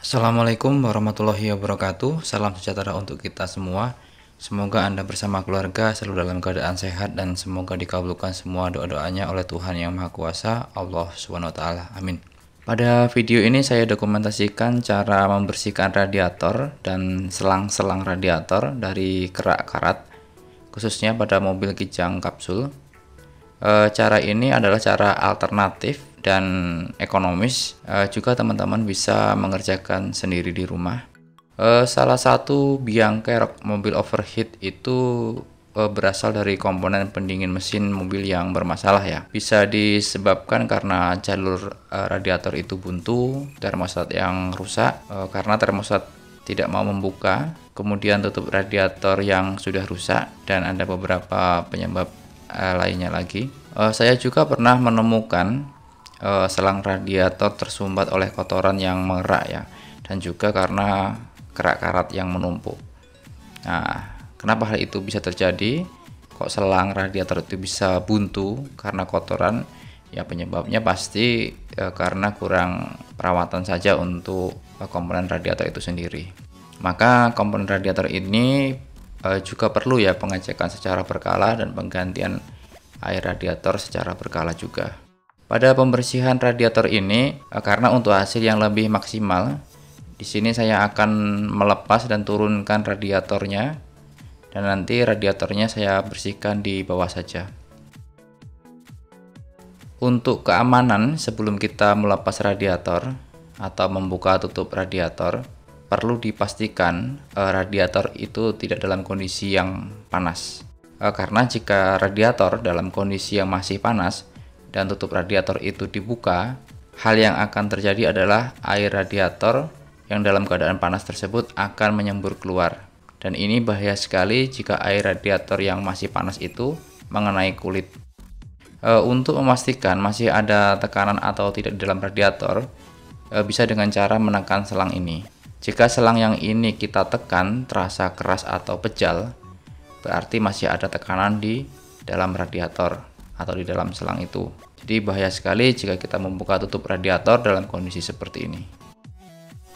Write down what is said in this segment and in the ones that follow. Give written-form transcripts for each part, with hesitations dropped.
Assalamualaikum warahmatullahi wabarakatuh. Salam sejahtera untuk kita semua. Semoga Anda bersama keluarga selalu dalam keadaan sehat dan semoga dikabulkan semua doa-doanya oleh Tuhan Yang Maha Kuasa, Allah Subhanahu wa taala. Amin. Pada video ini saya dokumentasikan cara membersihkan radiator dan selang-selang radiator dari kerak karat, khususnya pada mobil Kijang kapsul. Cara ini adalah cara alternatif dan ekonomis. Juga teman-teman bisa mengerjakan sendiri di rumah. Salah satu biang kerok mobil overheat itu berasal dari komponen pendingin mesin mobil yang bermasalah ya. Bisa disebabkan karena jalur radiator itu buntu, termostat yang rusak, karena termostat tidak mau membuka, kemudian tutup radiator yang sudah rusak, dan ada beberapa penyebab lainnya lagi. Saya juga pernah menemukan selang radiator tersumbat oleh kotoran yang mengerak ya, dan juga karena kerak karat yang menumpuk. Nah, kenapa hal itu bisa terjadi? Kok selang radiator itu bisa buntu karena kotoran? Ya penyebabnya pasti karena kurang perawatan saja untuk komponen radiator itu sendiri. Maka komponen radiator ini juga perlu ya pengecekan secara berkala dan penggantian air radiator secara berkala juga. Pada pembersihan radiator ini, karena untuk hasil yang lebih maksimal, di sini saya akan melepas dan turunkan radiatornya, dan nanti radiatornya saya bersihkan di bawah saja. Untuk keamanan, sebelum kita melepas radiator atau membuka tutup radiator, perlu dipastikan radiator itu tidak dalam kondisi yang panas. Karena jika radiator dalam kondisi yang masih panas dan tutup radiator itu dibuka, hal yang akan terjadi adalah air radiator yang dalam keadaan panas tersebut akan menyembur keluar. Dan ini bahaya sekali jika air radiator yang masih panas itu mengenai kulit. Untuk memastikan masih ada tekanan atau tidak di dalam radiator, bisa dengan cara menekan selang ini. Jika selang yang ini kita tekan terasa keras atau pejal, berarti masih ada tekanan di dalam radiator atau di dalam selang itu. Jadi bahaya sekali jika kita membuka tutup radiator dalam kondisi seperti ini.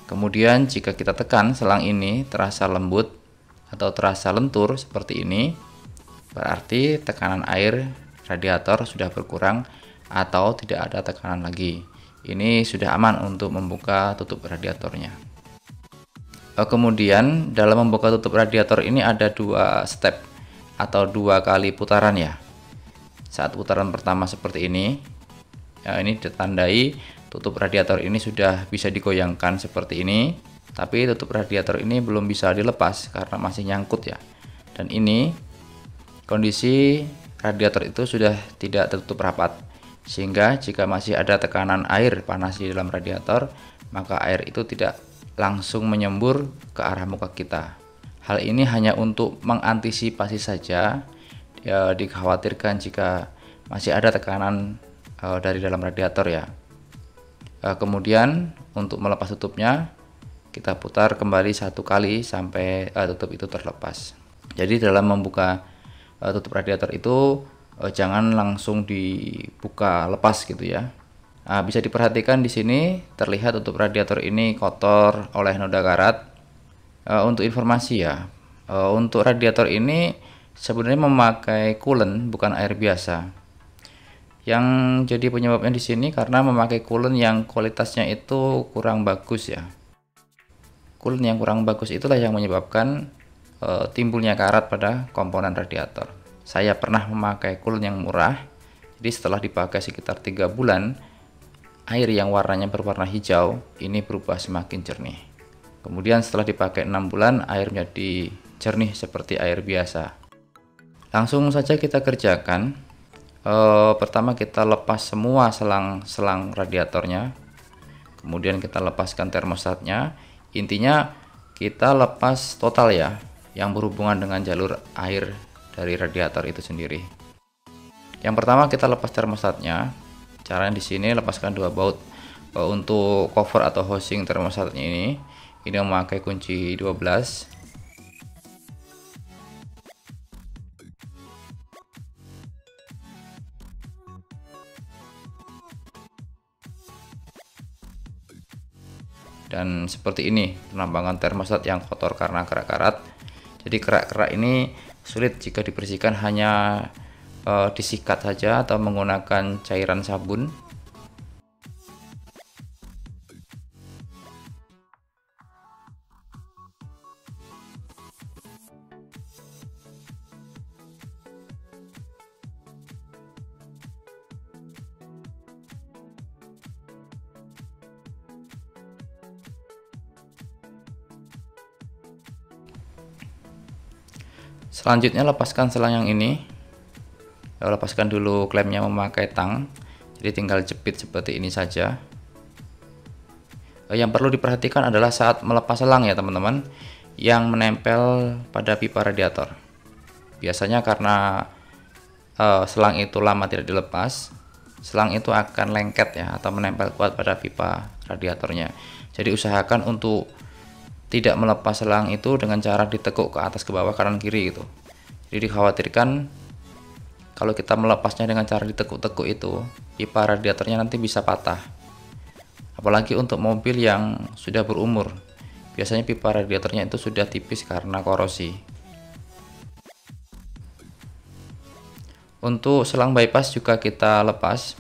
Kemudian jika kita tekan selang ini terasa lembut atau terasa lentur seperti ini, berarti tekanan air radiator sudah berkurang atau tidak ada tekanan lagi. Ini sudah aman untuk membuka tutup radiatornya. Kemudian dalam membuka tutup radiator ini ada dua step atau dua kali putaran ya. Saat putaran pertama seperti ini, ini ditandai tutup radiator ini sudah bisa digoyangkan seperti ini, tapi tutup radiator ini belum bisa dilepas karena masih nyangkut ya. Dan ini kondisi radiator itu sudah tidak tertutup rapat, sehingga jika masih ada tekanan air panas di dalam radiator, maka air itu tidak langsung menyembur ke arah muka kita. Hal ini hanya untuk mengantisipasi saja, ya, dikhawatirkan jika masih ada tekanan dari dalam radiator ya. Kemudian untuk melepas tutupnya, kita putar kembali satu kali sampai tutup itu terlepas. Jadi dalam membuka tutup radiator itu jangan langsung dibuka lepas gitu ya. Bisa diperhatikan di sini terlihat tutup radiator ini kotor oleh noda karat. Untuk informasi ya, untuk radiator ini sebenarnya memakai coolant bukan air biasa. Yang jadi penyebabnya di sini karena memakai coolant yang kualitasnya itu kurang bagus ya. Coolant yang kurang bagus itulah yang menyebabkan timbulnya karat pada komponen radiator. Saya pernah memakai coolant yang murah, jadi setelah dipakai sekitar 3 bulan, air yang warnanya berwarna hijau ini berubah semakin jernih. Kemudian setelah dipakai 6 bulan, air menjadi jernih seperti air biasa. Langsung saja kita kerjakan. Pertama kita lepas semua selang radiatornya, kemudian kita lepaskan termostatnya. Intinya kita lepas total ya, yang berhubungan dengan jalur air dari radiator itu sendiri. Yang pertama kita lepas termostatnya. Caranya di sini lepaskan dua baut. Untuk cover atau housing termostatnya ini memakai kunci 12. Dan seperti ini penampakan termostat yang kotor karena kerak karat. Jadi kerak-kerak ini sulit jika dibersihkan hanya disikat saja atau menggunakan cairan sabun. Selanjutnya lepaskan selang yang ini. Lepaskan dulu klemnya memakai tang. Jadi tinggal jepit seperti ini saja. Yang perlu diperhatikan adalah saat melepas selang ya teman-teman, yang menempel pada pipa radiator. Biasanya karena selang itu lama tidak dilepas, selang itu akan lengket ya atau menempel kuat pada pipa radiatornya. Jadi usahakan untuk tidak melepas selang itu dengan cara ditekuk ke atas, ke bawah, kanan kiri gitu. Jadi dikhawatirkan kalau kita melepasnya dengan cara ditekuk-tekuk itu, pipa radiatornya nanti bisa patah. Apalagi untuk mobil yang sudah berumur, biasanya pipa radiatornya itu sudah tipis karena korosi. Untuk selang bypass juga kita lepas.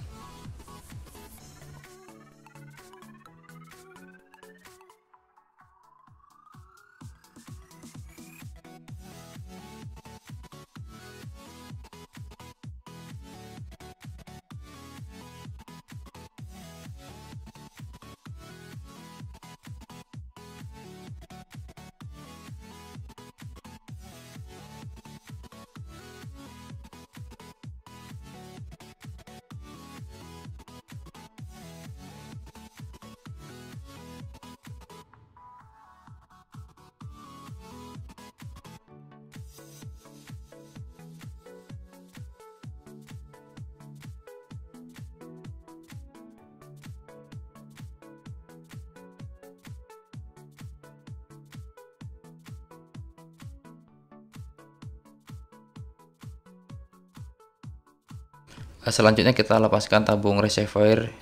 Selanjutnya kita lepaskan tabung reservoir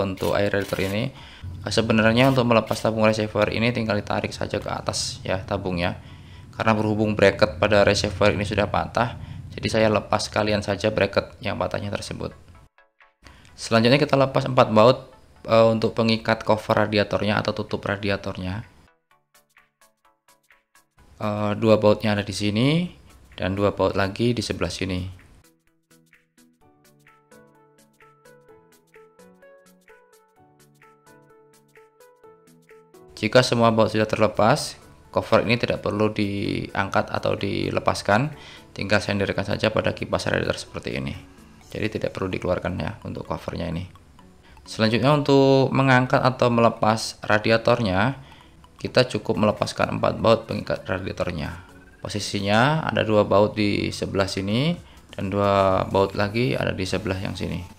untuk air radiator ini. Sebenarnya untuk melepas tabung reservoir ini tinggal ditarik saja ke atas ya tabungnya. Karena berhubung bracket pada reservoir ini sudah patah, jadi saya lepas sekalian saja bracket yang patahnya tersebut. Selanjutnya kita lepas 4 baut untuk pengikat cover radiatornya atau tutup radiatornya. 2 bautnya ada di sini dan 2 baut lagi di sebelah sini. Jika semua baut sudah terlepas, cover ini tidak perlu diangkat atau dilepaskan, tinggal sendirkan saja pada kipas radiator seperti ini. Jadi tidak perlu dikeluarkan ya untuk covernya ini. Selanjutnya untuk mengangkat atau melepas radiatornya, kita cukup melepaskan 4 baut pengikat radiatornya. Posisinya ada 2 baut di sebelah sini dan 2 baut lagi ada di sebelah yang sini.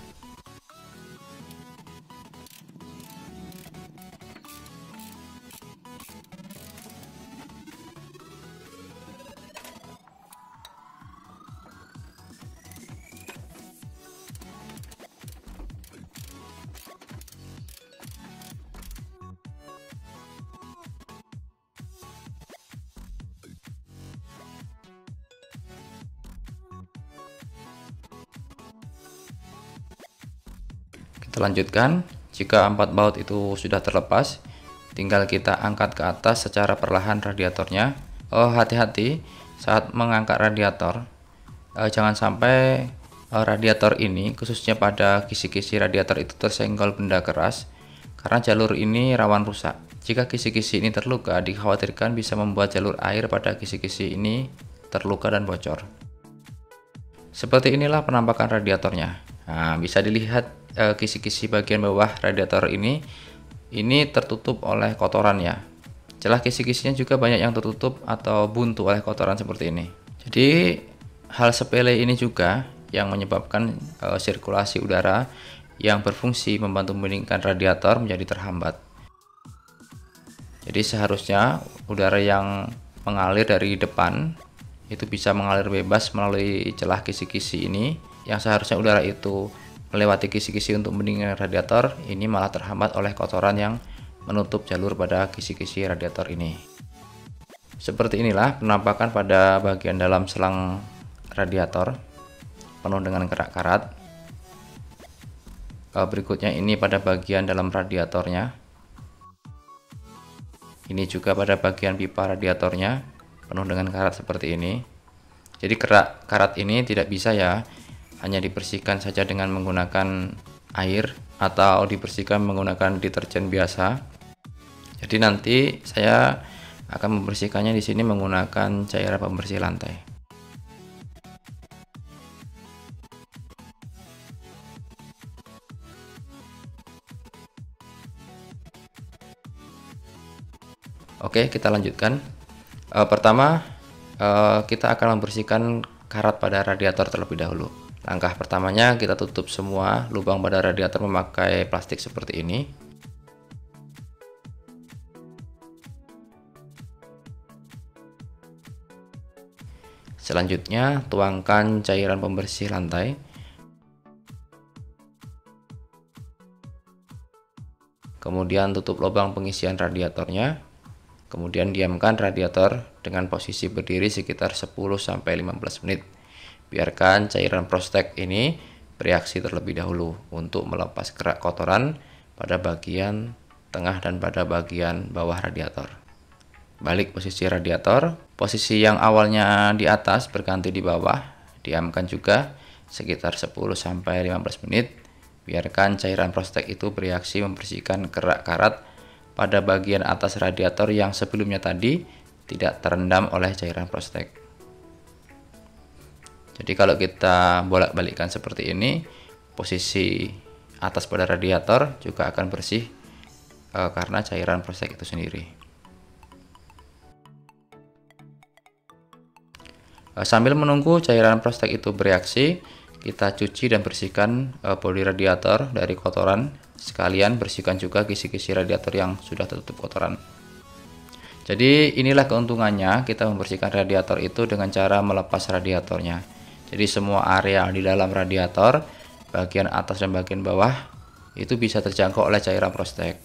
Kita lanjutkan. Jika 4 baut itu sudah terlepas, tinggal kita angkat ke atas secara perlahan radiatornya. Hati-hati saat mengangkat radiator, jangan sampai radiator ini, khususnya pada kisi-kisi radiator itu tersenggol benda keras, karena jalur ini rawan rusak. Jika kisi-kisi ini terluka, dikhawatirkan bisa membuat jalur air pada kisi-kisi ini terluka dan bocor. Seperti inilah penampakan radiatornya. Nah, bisa dilihat kisi-kisi bagian bawah radiator ini tertutup oleh kotoran ya. Celah kisi-kisinya juga banyak yang tertutup atau buntu oleh kotoran seperti ini. Jadi hal sepele ini juga yang menyebabkan sirkulasi udara yang berfungsi membantu meningkatkan radiator menjadi terhambat. Jadi seharusnya udara yang mengalir dari depan itu bisa mengalir bebas melalui celah kisi-kisi ini, yang seharusnya udara itu melewati kisi-kisi untuk mendinginkan radiator, ini malah terhambat oleh kotoran yang menutup jalur pada kisi-kisi radiator ini. Seperti inilah penampakan pada bagian dalam selang radiator penuh dengan kerak-karat. Berikutnya ini pada bagian dalam radiatornya. Ini juga pada bagian pipa radiatornya penuh dengan karat seperti ini. Jadi karat ini tidak bisa ya hanya dibersihkan saja dengan menggunakan air atau dibersihkan menggunakan deterjen biasa. Jadi nanti saya akan membersihkannya di sini menggunakan cairan pembersih lantai. Oke, kita lanjutkan. Pertama, kita akan membersihkan karat pada radiator terlebih dahulu. Langkah pertamanya kita tutup semua lubang pada radiator memakai plastik seperti ini. Selanjutnya, tuangkan cairan pembersih lantai. Kemudian tutup lubang pengisian radiatornya. Kemudian diamkan radiator dengan posisi berdiri sekitar 10-15 menit. Biarkan cairan prostek ini bereaksi terlebih dahulu untuk melepas kerak kotoran pada bagian tengah dan pada bagian bawah radiator. Balik posisi radiator, posisi yang awalnya di atas berganti di bawah, diamkan juga sekitar 10-15 menit. Biarkan cairan prostek itu bereaksi membersihkan kerak karat pada bagian atas radiator yang sebelumnya tadi tidak terendam oleh cairan prostek. Jadi kalau kita bolak-balikkan seperti ini, posisi atas pada radiator juga akan bersih karena cairan prostek itu sendiri. Sambil menunggu cairan prostek itu bereaksi, kita cuci dan bersihkan bodi radiator dari kotoran. Sekalian bersihkan juga kisi-kisi radiator yang sudah tertutup kotoran. Jadi inilah keuntungannya kita membersihkan radiator itu dengan cara melepas radiatornya. Jadi semua area di dalam radiator, bagian atas dan bagian bawah itu bisa terjangkau oleh cairan prostek.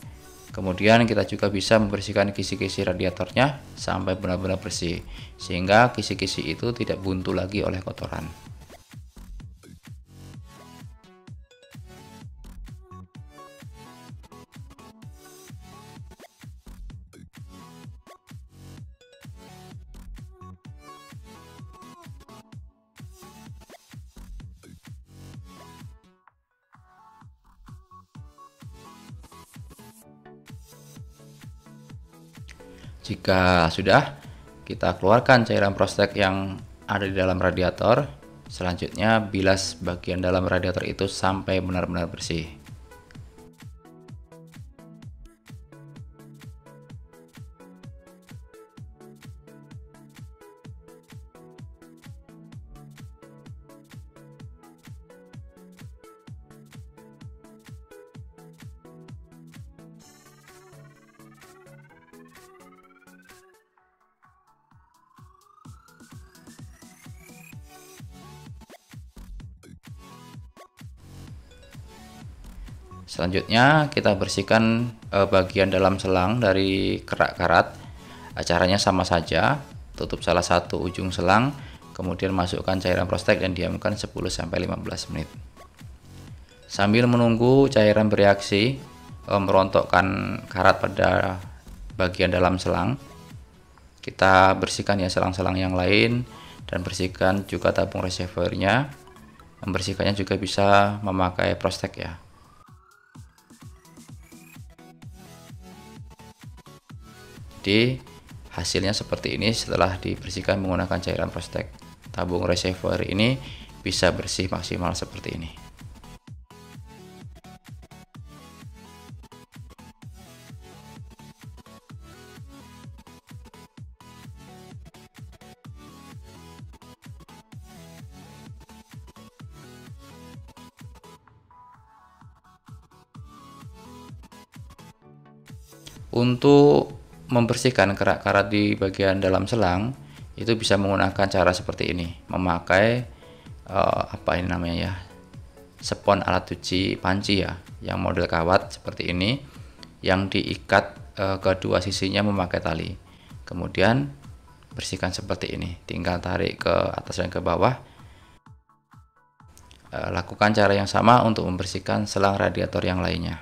Kemudian kita juga bisa membersihkan kisi-kisi radiatornya sampai benar-benar bersih, sehingga kisi-kisi itu tidak buntu lagi oleh kotoran. Jika sudah, kita keluarkan cairan prostek yang ada di dalam radiator. Selanjutnya bilas bagian dalam radiator itu sampai benar-benar bersih. Selanjutnya kita bersihkan bagian dalam selang dari kerak karat. Caranya sama saja, tutup salah satu ujung selang, kemudian masukkan cairan prostek dan diamkan 10-15 menit. Sambil menunggu cairan bereaksi merontokkan karat pada bagian dalam selang, kita bersihkan ya selang-selang yang lain dan bersihkan juga tabung reservoirnya. Membersihkannya juga bisa memakai prostek ya. Jadi hasilnya seperti ini setelah dibersihkan menggunakan cairan prostek. Tabung reservoir ini bisa bersih maksimal seperti ini. Untuk membersihkan kerak karat di bagian dalam selang itu bisa menggunakan cara seperti ini, memakai apa ini namanya ya, spons alat cuci panci ya, yang model kawat seperti ini, yang diikat kedua sisinya memakai tali. Kemudian bersihkan seperti ini, tinggal tarik ke atas dan ke bawah. Lakukan cara yang sama untuk membersihkan selang radiator yang lainnya.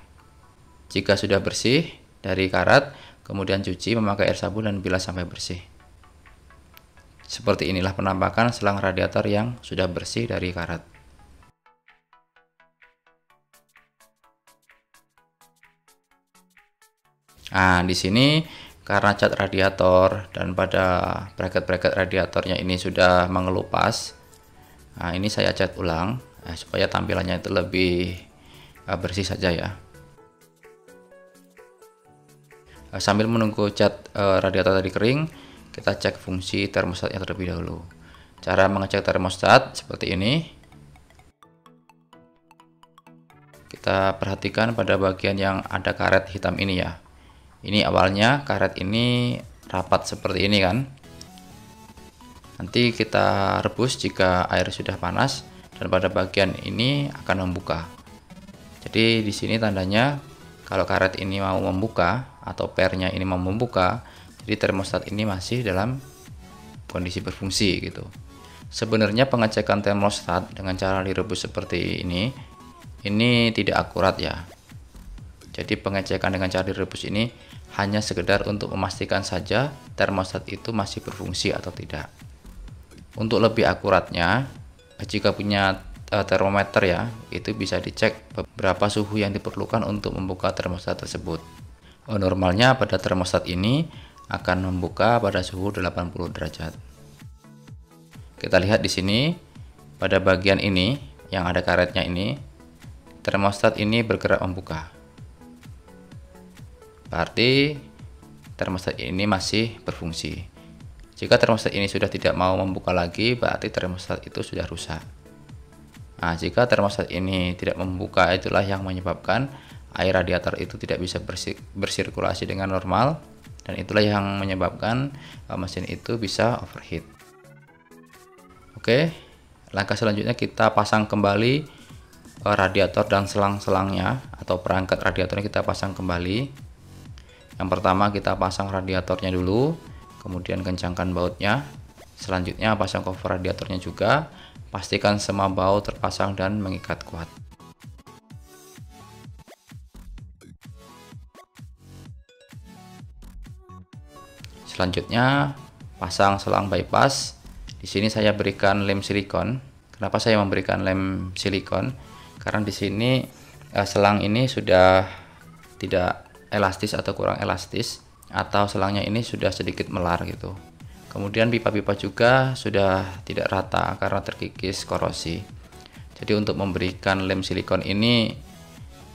Jika sudah bersih dari karat, kemudian cuci memakai air sabun dan bilas sampai bersih. Seperti inilah penampakan selang radiator yang sudah bersih dari karat. Nah, di sini karena cat radiator dan pada bracket-bracket radiatornya ini sudah mengelupas. Nah, ini saya cat ulang supaya tampilannya itu lebih bersih saja ya. Sambil menunggu cat radiator tadi kering, kita cek fungsi termostatnya terlebih dahulu. Cara mengecek termostat seperti ini. Kita perhatikan pada bagian yang ada karet hitam ini ya. Ini awalnya karet ini rapat seperti ini kan. Nanti kita rebus jika air sudah panas dan pada bagian ini akan membuka. Jadi di sini tandanya kalau karet ini mau membuka atau pernya ini mau membuka, jadi termostat ini masih dalam kondisi berfungsi gitu. Sebenarnya pengecekan termostat dengan cara direbus seperti ini tidak akurat ya. Jadi pengecekan dengan cara direbus ini hanya sekedar untuk memastikan saja termostat itu masih berfungsi atau tidak. Untuk lebih akuratnya, jika punya termometer ya, itu bisa dicek berapa suhu yang diperlukan untuk membuka termostat tersebut. Normalnya pada termostat ini akan membuka pada suhu 80 derajat. Kita lihat di sini pada bagian ini yang ada karetnya ini, termostat ini bergerak membuka. Berarti termostat ini masih berfungsi. Jika termostat ini sudah tidak mau membuka lagi, berarti termostat itu sudah rusak. Nah, jika termostat ini tidak membuka, itulah yang menyebabkan air radiator itu tidak bisa bersirkulasi dengan normal, dan itulah yang menyebabkan mesin itu bisa overheat. Oke, langkah selanjutnya kita pasang kembali radiator dan selang-selangnya atau perangkat radiatornya kita pasang kembali. Yang pertama kita pasang radiatornya dulu, kemudian kencangkan bautnya. Selanjutnya pasang cover radiatornya juga. Pastikan semua baut terpasang dan mengikat kuat. Selanjutnya pasang selang bypass. Di sini saya berikan lem silikon. Kenapa saya memberikan lem silikon? Karena di sini selang ini sudah tidak elastis atau kurang elastis, atau selangnya ini sudah sedikit melar gitu. Kemudian pipa-pipa juga sudah tidak rata karena terkikis korosi. Jadi untuk memberikan lem silikon ini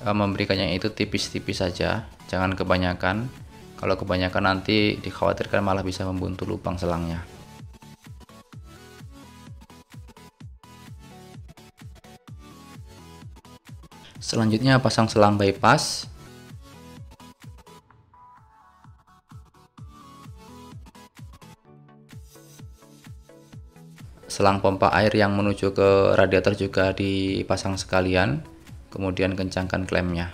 memberikannya itu tipis-tipis saja, jangan kebanyakan. Kalau kebanyakan nanti dikhawatirkan malah bisa membuntu lubang selangnya. Selanjutnya pasang selang bypass. Selang pompa air yang menuju ke radiator juga dipasang sekalian, kemudian kencangkan klemnya.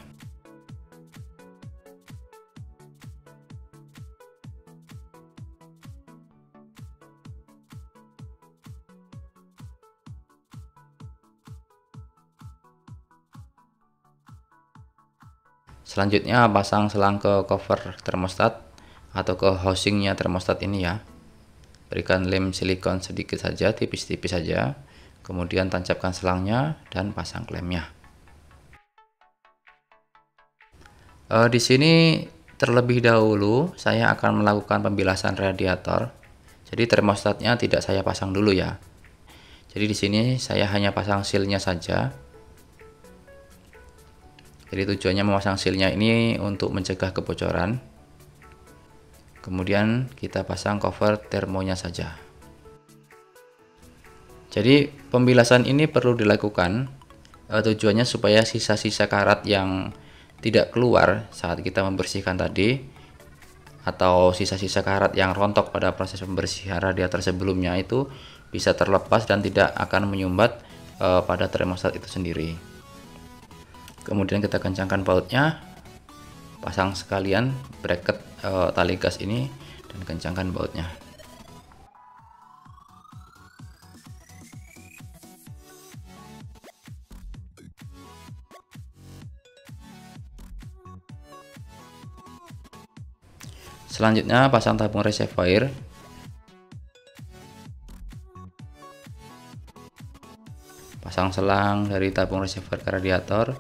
Selanjutnya pasang selang ke cover termostat atau ke housingnya termostat ini ya. Berikan lem silikon sedikit saja, tipis-tipis saja, kemudian tancapkan selangnya dan pasang klemnya. Di sini terlebih dahulu saya akan melakukan pembilasan radiator. Jadi termostatnya tidak saya pasang dulu ya. Jadi di sini saya hanya pasang sealnya saja. Jadi tujuannya memasang sealnya ini untuk mencegah kebocoran. Kemudian kita pasang cover termonya saja. Jadi pembilasan ini perlu dilakukan tujuannya supaya sisa-sisa karat yang tidak keluar saat kita membersihkan tadi, atau sisa-sisa karat yang rontok pada proses pembersihan radiator sebelumnya itu bisa terlepas dan tidak akan menyumbat pada termostat itu sendiri. Kemudian kita kencangkan bautnya pasang sekalian bracket tali gas ini dan kencangkan bautnya. Selanjutnya pasang tabung reservoir. Pasang selang dari tabung reservoir ke radiator.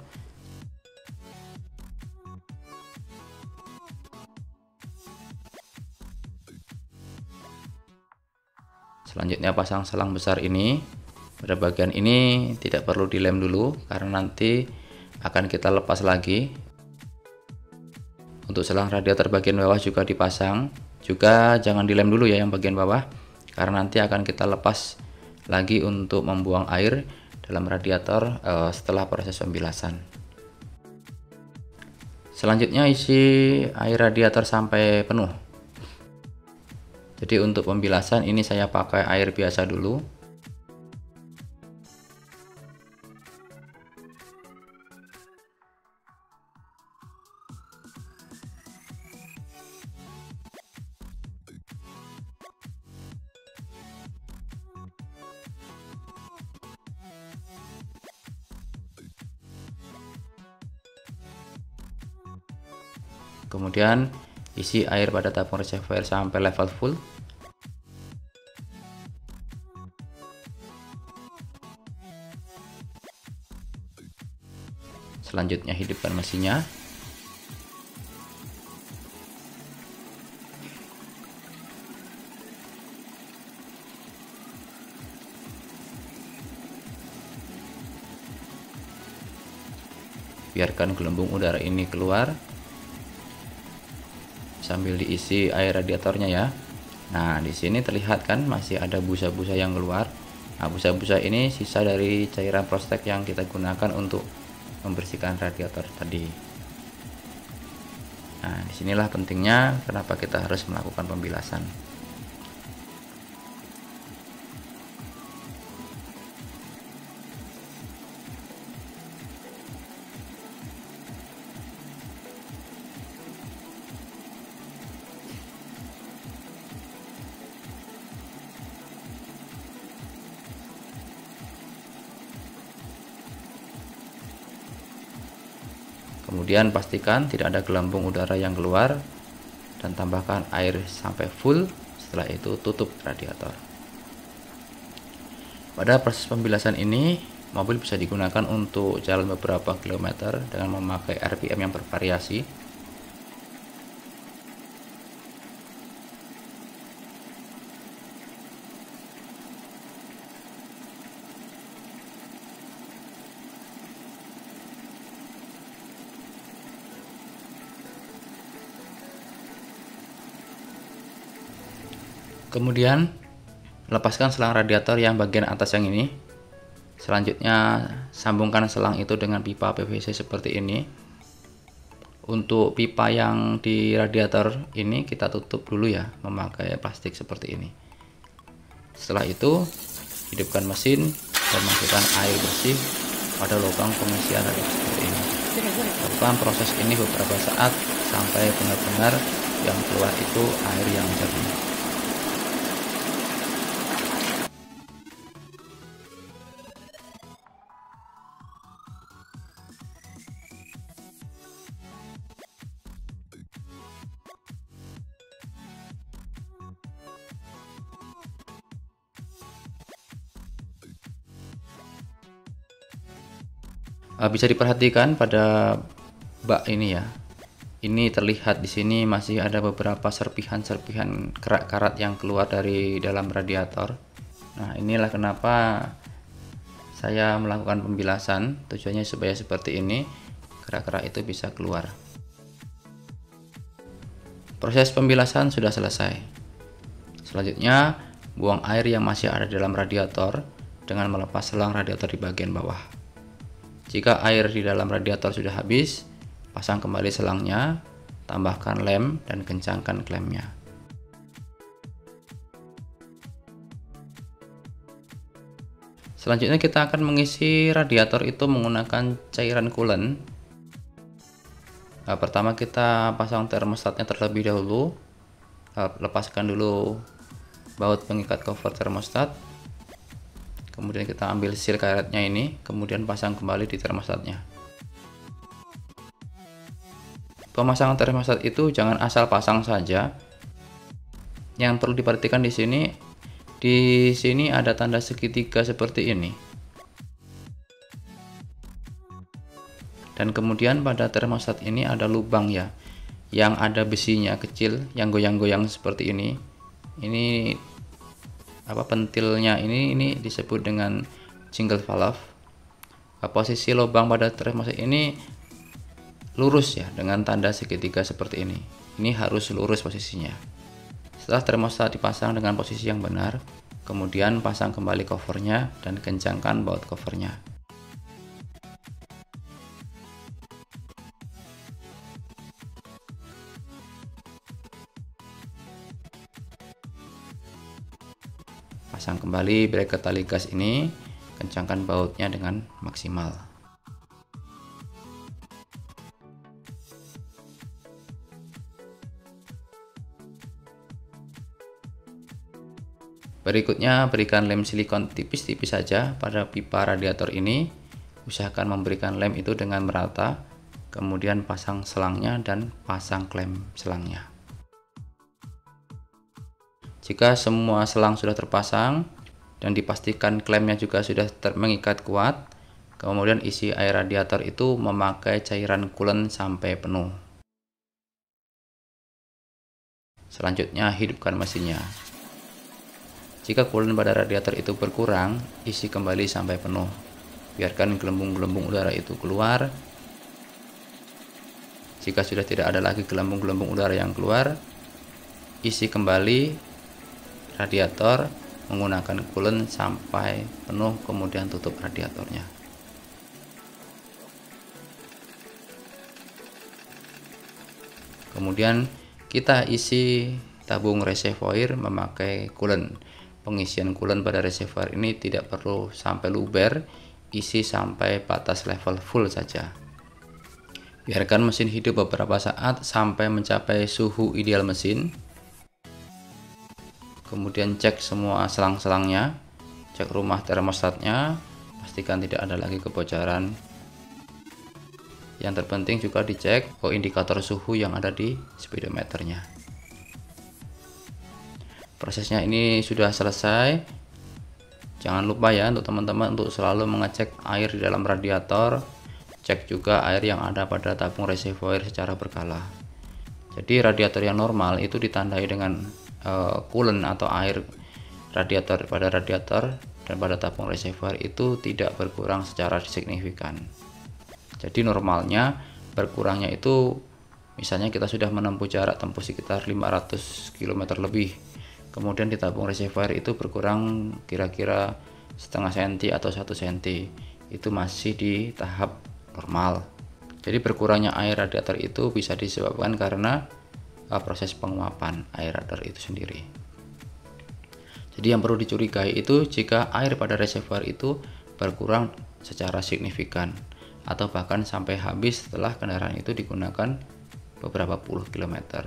Selanjutnya pasang selang besar ini. Pada bagian ini tidak perlu dilem dulu karena nanti akan kita lepas lagi. Untuk selang radiator bagian bawah juga dipasang. Juga jangan dilem dulu ya yang bagian bawah, karena nanti akan kita lepas lagi untuk membuang air dalam radiator setelah proses pembilasan. Selanjutnya isi air radiator sampai penuh. Jadi untuk pembilasan ini saya pakai air biasa dulu. Kemudian isi air pada tabung reservoir sampai level full. Selanjutnya hidupkan mesinnya. Biarkan gelembung udara ini keluar sambil diisi air radiatornya ya. Nah, di sini terlihat kan masih ada busa-busa yang keluar. Nah, busa-busa ini sisa dari cairan prostek yang kita gunakan untuk membersihkan radiator tadi. Nah, disinilah pentingnya kenapa kita harus melakukan pembilasan. Kemudian pastikan tidak ada gelembung udara yang keluar dan tambahkan air sampai full. Setelah itu tutup radiator. Pada proses pembilasan ini mobil bisa digunakan untuk jalan beberapa kilometer dengan memakai RPM yang bervariasi. Kemudian lepaskan selang radiator yang bagian atas yang ini. Selanjutnya sambungkan selang itu dengan pipa PVC seperti ini. Untuk pipa yang di radiator ini kita tutup dulu ya, memakai plastik seperti ini. Setelah itu hidupkan mesin dan masukkan air bersih pada lubang pengisian radiator seperti ini. Lakukan proses ini beberapa saat sampai benar-benar yang keluar itu air yang jernih. Bisa diperhatikan pada bak ini ya. Ini terlihat di sini masih ada beberapa serpihan-serpihan kerak karat yang keluar dari dalam radiator. Nah, inilah kenapa saya melakukan pembilasan. Tujuannya supaya seperti ini kerak-kerak itu bisa keluar. Proses pembilasan sudah selesai. Selanjutnya, buang air yang masih ada dalam radiator dengan melepas selang radiator di bagian bawah. Jika air di dalam radiator sudah habis, pasang kembali selangnya, tambahkan lem dan kencangkan klemnya. Selanjutnya kita akan mengisi radiator itu menggunakan cairan coolant. Nah, pertama kita pasang termostatnya terlebih dahulu. Lepaskan dulu baut pengikat cover termostat. Kemudian kita ambil seal karetnya ini, kemudian pasang kembali di termostatnya. Pemasangan termostat itu jangan asal pasang saja. Yang perlu diperhatikan di sini ada tanda segitiga seperti ini. Dan kemudian pada termostat ini ada lubang ya, yang ada besinya kecil, yang goyang-goyang seperti ini. Ini pentilnya ini disebut dengan single valve. Posisi lubang pada termostat ini lurus ya, dengan tanda segitiga seperti ini. Ini harus lurus posisinya. Setelah termostat dipasang dengan posisi yang benar, kemudian pasang kembali covernya dan kencangkan baut covernya. Pasang kembali bracket tali gas ini, kencangkan bautnya dengan maksimal. Berikutnya berikan lem silikon tipis-tipis saja pada pipa radiator ini. Usahakan memberikan lem itu dengan merata, kemudian pasang selangnya dan pasang klem selangnya. Jika semua selang sudah terpasang dan dipastikan klemnya juga sudah mengikat kuat, kemudian isi air radiator itu memakai cairan coolant sampai penuh. Selanjutnya hidupkan mesinnya. Jika coolant pada radiator itu berkurang, isi kembali sampai penuh. Biarkan gelembung-gelembung udara itu keluar. Jika sudah tidak ada lagi gelembung-gelembung udara yang keluar, isi kembali radiator menggunakan coolant sampai penuh, kemudian tutup radiatornya. Kemudian kita isi tabung reservoir memakai coolant. Pengisian coolant pada reservoir ini tidak perlu sampai luber, isi sampai batas level full saja. Biarkan mesin hidup beberapa saat sampai mencapai suhu ideal mesin. Kemudian cek semua selang-selangnya, cek rumah termostatnya, pastikan tidak ada lagi kebocoran. Yang terpenting juga dicek indikator suhu yang ada di speedometernya. Prosesnya ini sudah selesai. Jangan lupa ya untuk teman-teman untuk selalu mengecek air di dalam radiator. Cek juga air yang ada pada tabung reservoir secara berkala. Jadi radiator yang normal itu ditandai dengan coolant atau air radiator pada radiator dan pada tabung reservoir itu tidak berkurang secara signifikan. Jadi normalnya berkurangnya itu misalnya kita sudah menempuh jarak tempuh sekitar 500 km lebih. Kemudian di tabung reservoir itu berkurang kira-kira setengah senti atau 1 senti. Itu masih di tahap normal. Jadi berkurangnya air radiator itu bisa disebabkan karena proses penguapan air radiator itu sendiri. Jadi yang perlu dicurigai itu jika air pada reservoir itu berkurang secara signifikan atau bahkan sampai habis setelah kendaraan itu digunakan beberapa puluh kilometer.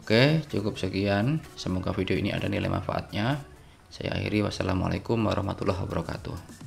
Oke, cukup sekian. Semoga video ini ada nilai manfaatnya. Saya akhiri, wassalamualaikum warahmatullahi wabarakatuh.